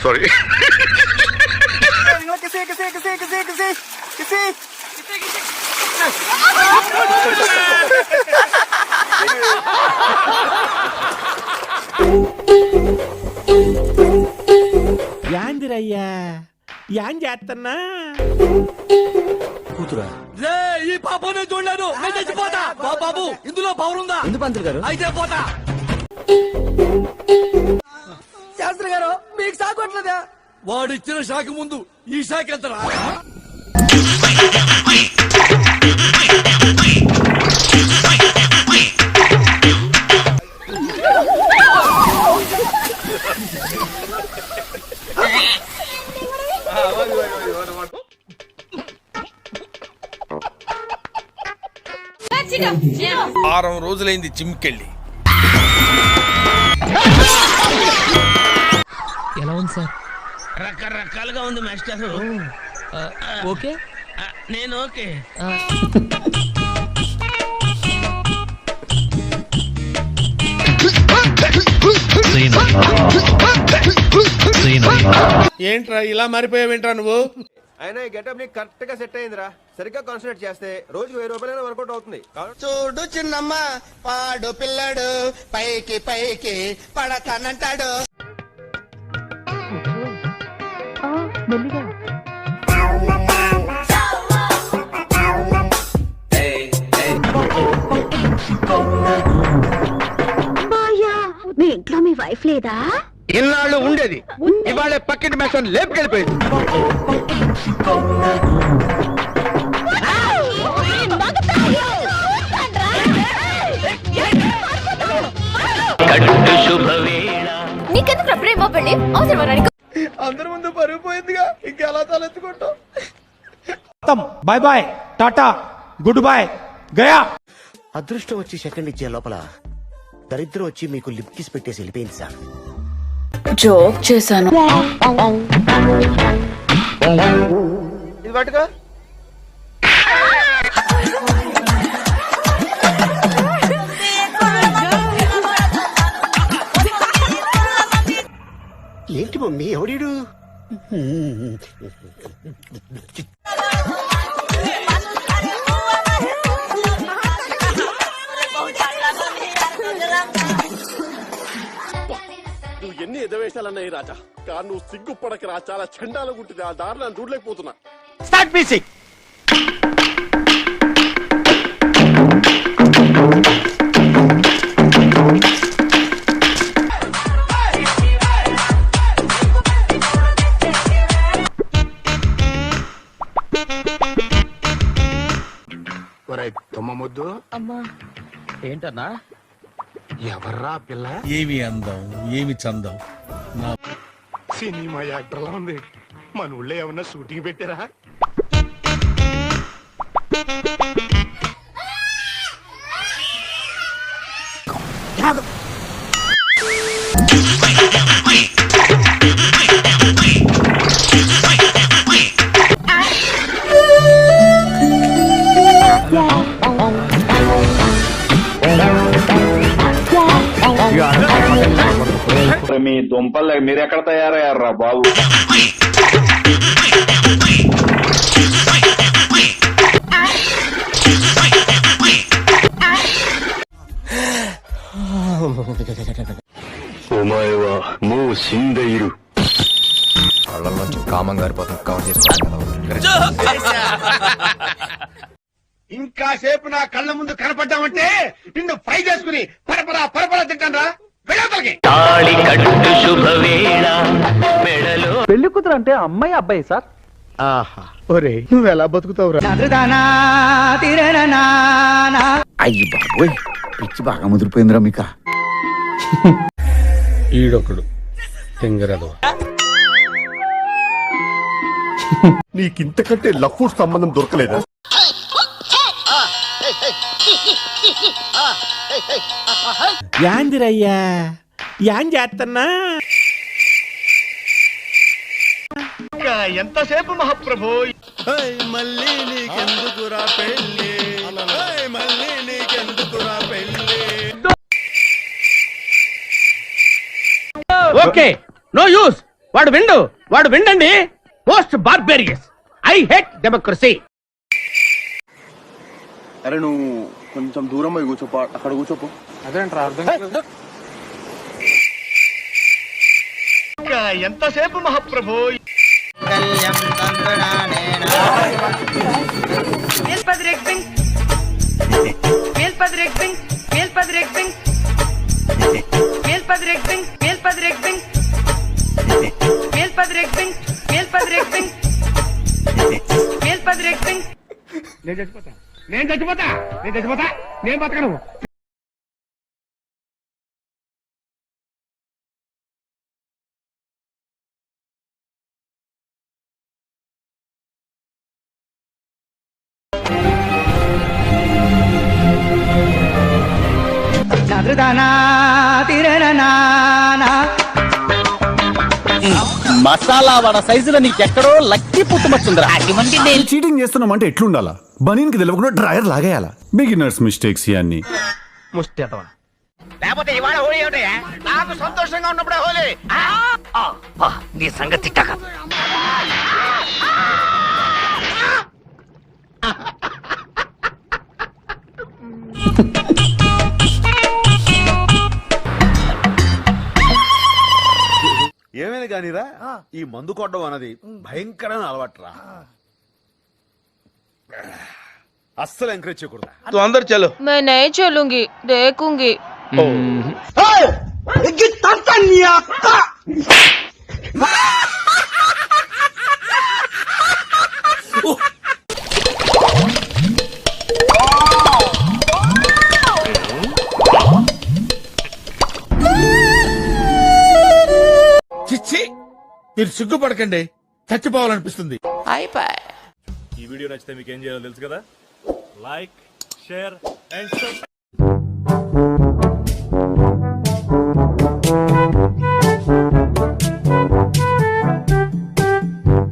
Sorry యాందిరయ్యా యాం చేస్తున్నా కూతురా ఈ పాపనే చూడలేను నేను చచ్చిపోతా బాబు ఇందులో పవర్ ఉందా ఎందుకు పంతులు గారు? అయితే పోతా శాస్త్రి గారు మీకు సాగట్లేదా వాడిచ్చిన శాఖ ముందు ఈ శాఖ ఎంతరా వారం రోజులైంది జిమ్కెళ్ళి. ఎలా ఉంది సార్? రకరకాలుగా ఉంది మాస్టర్. ఓకే, నేను ఓకే. ఏంట్రా ఇలా మారిపోయావేంట్రా నువ్వు? అయినా ఈ గెటప్ నీకు కరెక్ట్ గా సెట్ అయిందిరా. సరిగ్గా కాన్సన్ట్రేట్ చేస్తే రోజుకు 1000 రూపాయలైనా వర్కౌట్ అవుతుంది. చూడు చిన్నమ్మ పాడు పిల్లడు పైకి పైకి పడతానంటాడు. మీ ఇంట్లో మీ వైఫ్ లేదా? ఇన్నాళ్ళు ఉండేది, ఇవాళ పక్కింటి మేసం లేపుకెళ్ళిపోయింది. నీకెందుకు ప్రేమ పెళ్ళి అవసరం? అందరి ముందు పరుగు పోయిందిగా, ఇంకెలా తలెత్తుకుంటాం. బాయ్ బాయ్, టాటా, గుడ్ బాయ్, గయా. అదృష్టం వచ్చి సెకండ్ ఇచ్చే లోపల దరిద్రం వచ్చి మీకు లిప్ కిస్ పెట్టేసి వెళ్ళిపోయింది సార్. జోక్ చేశాను. ఇది పట్టుకో. ఏంటి మమ్మీ ఎవడీడు? నువ్వు ఎన్ని ఎదవేశాలన్నాయి రాజా, కానీ నువ్వు సిగ్గుపడకరా. చాలా చండాలంగా ఉంటుంది. ఆ దారి నన్ను చూడలేకపోతున్నా. Start music. తొమ్మొద్దు. అమ్మా ఏంటన్నా? ఎవర్రా పిల్ల? ఏమి అందం, ఏమి చందం. సినిమా యాక్టర్లా ఉంది. మన ఊళ్ళో ఏమన్నా షూటింగ్ పెట్టారా? మీ దుంపలు మీరెక్కడ తయారయ్యారా బాబు? కళ్ళల్లోంచి కామం గారిపోతుంది. కవర్ చేసుకోవాలి. ఇంకా సేపు నా కళ్ళ ముందు కనపడ్డామంటే నిన్ను ఫ్రై చేసుకుని పరపరా పరపరా తింటాను. పెళ్లి కూతురు అంటే అమ్మాయి అబ్బాయి సార్. ఆహా, ఒరే నువ్వు ఎలా బతుకుతావురా? అయ్యి బాబోయ్, పిచ్చి బాగా ముదిరిపోయిందిరా మీక. ఈడొకడు తెంగరదు. నీకింతకంటే లఫ్ఫు సంబంధం దొరకలేదా? యాందిరయ్యా యాం చేస్తున్నా? ఎంతసేపు మహాప్రభు మళ్ళీ నీకెందుకురా పెళ్ళి మళ్ళీ నీకెందుకురా పెళ్ళి. Okay no use. వాడు విండండి. Post barbarous. I hate democracy. అరే నువ్వు కొంచెం దూరం పోయి కూర్చోపో, అక్కడ కూర్చోపో. ఎంతసేపు మహాప్రభు నేను చచ్చిపోతా నేను బతకను. మసాలా వడ సైజులో నీకెక్కడో లక్కీ పుట్టుమచ్చుందిరా. చీటింగ్ చేస్తున్నామంటే ఎట్లుండాలా? బనీన్ కి తెలియకుండా డ్రైయర్ లాగేయాలా? బిగినర్స్ మిస్టేక్స్ ఇవన్నీ. ముష్టెదవా. లేకపోతే ఇవాళ హోలీ ఏమిటయ్యా? నాకు సంతోషంగా ఉన్నప్పుడే హోలీ. నీ సంగతి తిట్టక. ఏమైనా కానీరా, ఈ మందు కొట్టడం అన్నది భయంకరమైన అలవాటురా. అస్సలు ఎంకరేజ్ చేయకూడదు. తు అందరు చలో. मैं नहीं चलूंगी, देखूंगी. చిచ్చి, మీరు సిగ్గుపడకండి, చచ్చిపోవాలనిపిస్తుంది. అయిపోయి. ఈ వీడియో నచ్చితే మీకు ఏం చేయాలో తెలుసు కదా. Like, share and